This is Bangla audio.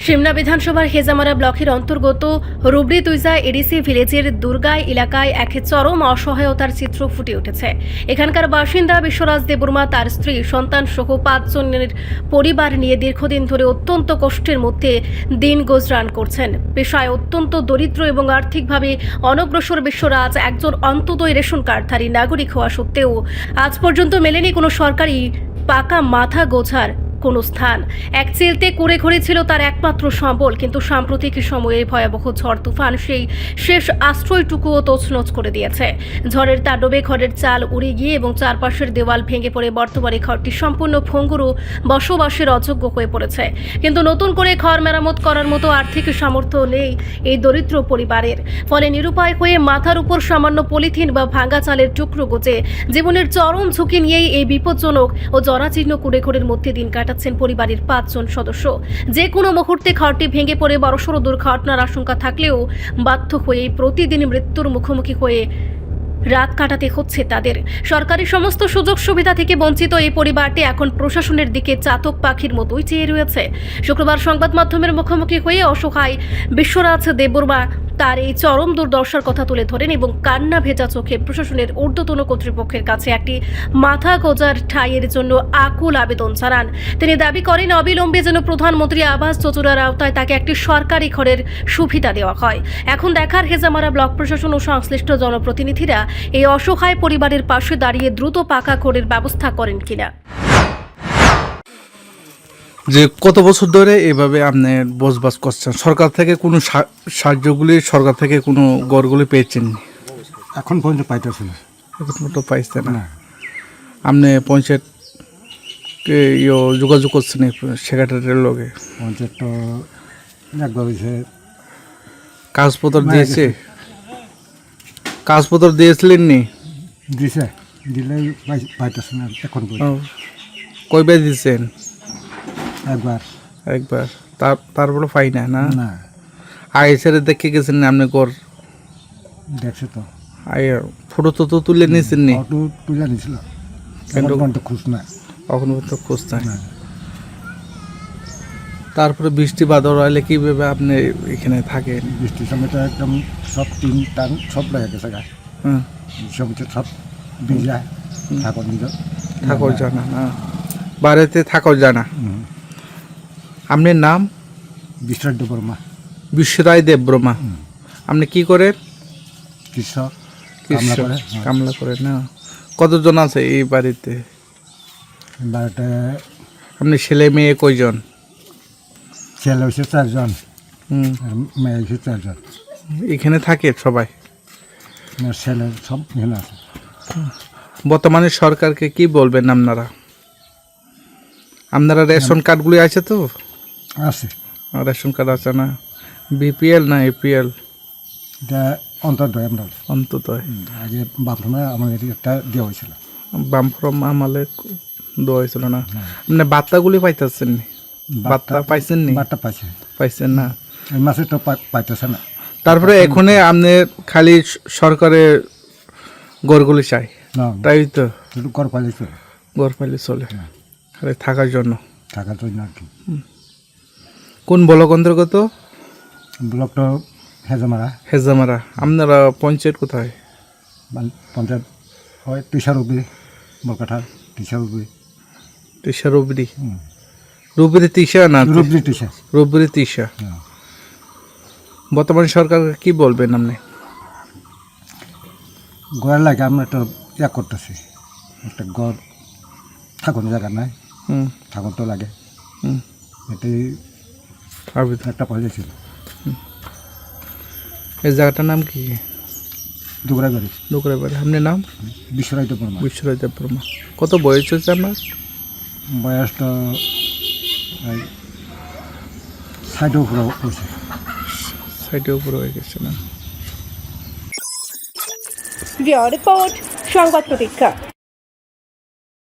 সিমনা বিধানসভার হেজামারা ব্লকের অন্তর্গত রুবরি তুইজা এডিসি ভিলেজের দুর্গাই এলাকায় এক চরম অসহায়তার চিত্র ফুটে উঠেছে। এখানকার বাসিন্দা বিশ্বরাজ দেববর্মা তার স্ত্রী সন্তান সহ 5 জনের পরিবার নিয়ে দীর্ঘদিন ধরে অত্যন্ত কষ্টের মধ্যে দিন গুজরান করছেন। পেশায় অত্যন্ত দরিদ্র এবং আর্থিকভাবে অনগ্রসর বিশ্বরাজ একজন অন্তদয় রেশন কার্ডধারী নাগরিক হওয়া সত্ত্বেও আজ পর্যন্ত মেলেনি কোনো সরকারি পাকা মাথা গোছার কোনো স্থান। এক চেলতে কুড়ে ঘরে ছিল তার একমাত্র সম্বল, কিন্তু সাম্প্রতিক সময়ে ভয়াবহ ঝড় তুফান সেই শেষ আশ্রয়টুকুও তছনছ করে দিয়েছে। ঝড়ের তাণ্ডবে ঘরের চাল উড়ে গিয়ে এবং চারপাশের দেওয়াল ভেঙে পড়ে বর্তমানে ঘরটি সম্পূর্ণ ভঙ্গুর ও বসবাসের অযোগ্য হয়ে পড়েছে। কিন্তু নতুন করে ঘর মেরামত করার মতো আর্থিক সামর্থ্য নেই এই দরিদ্র পরিবারের। ফলে নিরুপায় হয়ে মাথার উপর সামান্য পলিথিন বা ভাঙা চালের টুকরো গুজে জীবনের চরম ঝুঁকি নিয়েই এই বিপজ্জনক ও জরাজীর্ণ কুড়ে ঘরের মধ্যে দিন কাটাচ্ছেন পরিবারের 5 জন সদস্য। যে কোনো মুহূর্তে ঘরটি ভেঙে পড়ে বড়সড় দুর্ঘটনার আশঙ্কা থাকলেও বাধ্য হয়ে প্রতিদিন মৃত্যুর মুখোমুখি হয়ে রাত কাটাতে হচ্ছে তাদের। সরকারি সমস্ত সুযোগ সুবিধা থেকে বঞ্চিত এই পরিবারটি এখন প্রশাসনের দিকে চাতক পাখির মতোই চেয়ে রয়েছে। শুক্রবার সংবাদ মাধ্যমের মুখোমুখি হয়ে অসহায় বিশ্বরাজ দেববর্মা তার এই চরম দুর্দশার কথা তুলে ধরেন এবং কান্না ভেজা চোখে প্রশাসনের ঊর্ধ্বতন কর্তৃপক্ষের কাছে একটি মাথা গোজার ঠাঁইয়ের জন্য আকুল আবেদন জানান। তিনি দাবি করেন অবিলম্বে যেন প্রধানমন্ত্রী আবাস যোজনার আওতায় তাকে একটি সরকারি ঘরের সুবিধা দেওয়া হয়। এখন দেখার হেজামারা ব্লক প্রশাসন ও সংশ্লিষ্ট জনপ্রতিনিধিরা এই অসহায় পরিবারের পাশে দাঁড়িয়ে দ্রুত পাকা ঘরের ব্যবস্থা করেন কিনা। যে কত বছর ধরে এভাবে আপনি বসবাস করছেন? সরকার থেকে কোনো সাহায্যগুলি, সরকার থেকে কোনো ঘরগুলি পেয়েছেন? এখন পর্যন্ত পাইতেছি না। এখন মতো পাইছে না। আপনি পঞ্চায়েতকে যোগাযোগ করছেন সেক্রেটারির লগে? পঞ্চায়েত তো একবার হয়েছে, কাগজপত্র দিয়েছে? কাগজপত্র দিয়েছিলেন নি? দিছে, দিলে পাইতেছে না এখন পর্যন্ত। কয়বার দিয়েছেন? একবার। তারপরে পাই না না? না, আগে ছেড়ে দেখে গেছেন আপনি ঘর? দেখছে তো। ফটো তো তুলে নিয়েছেন নি? ফটো তুলে নিয়েছিল, খুঁজ না, কখনো তো খোঁজ নাই। তারপরে বৃষ্টি বাদল হলে কিভাবে আপনি এখানে থাকেন? বৃষ্টির সময় তো একদম সব টিন টান সব লেগে গেছে গায়ে। সময় সব ভিজা, থাকো জানা না, বাড়িতে থাকো জানা। আপনার নাম? বিশ্বরাজ দেববর্মা। বিশ্বরাজ দেববর্মা। আপনি কি করেন? কৃষক, কামলা করে না? কতজন আছে এই বাড়িতে? বাড়িতে আপনি ছেলে মেয়ে কয়জন? ছেলে হয়েছে 4 জন, মেয়ে হয়েছে 4 জন। এখানে থাকে সবাই? ছেলে সব এখানে আছে। বর্তমানে সরকারকে কি বলবেন আপনারা রেশন কার্ডগুলি আছে তো? আছে, রেশন কার্ড আছে না? বিপিএল না এপিএল? এটা অন্তর্দয়। আমরা অন্তদয়। আগে বামফ্রমে আমাদের একটা দেওয়া হয়েছিল। বামফ্রম আমলে দেওয়া হয়েছিল না? আপনি বার্তাগুলি পাইতেছেন? বার্তা পাইছেন নি? বার্তা পাইছেন না? এই মাসে তো পাইতেছে না। তারপরে এখানে আপনি খালি সরকারের ঘরগুলি চাই, তাই তো? ঘর পাইলে চলে, ঘর পাইলে চলে, খালি থাকার জন্য আর কি। কোন ব্লক অন্তর্গত? ব্লকটা হেজামারা। হেজামারা। আপনারা পঞ্চায়েত কোথায়? পঞ্চায়েত হয় টিসারুবি, বরকাঠাল টিসারুবি। টিসারুবি? রুবরি তিসা না? রুবরি তিসা। বর্তমানে সরকার কি বলবেন আপনি? ঘর লাগে আমরা একটা করতেছি, একটা ঘর থাকুন জায়গা নাই, থাকুন তো লাগে, এটাই একটা পয়সা ছিল। এই জায়গাটার নাম কি? দুগরাবাড়ি। দুগরাবাড়ি। আপনার নাম? বিশ্বরাজ দেববর্মা। বিশ্বরাজ দেববর্মা। কত বয়স হচ্ছে আপনার? বয়সটা 60 উপরে হয়েছে। 60 উপরে হয়ে গেছে না? রিপোর্ট সংবাদ প্রতীক্ষা।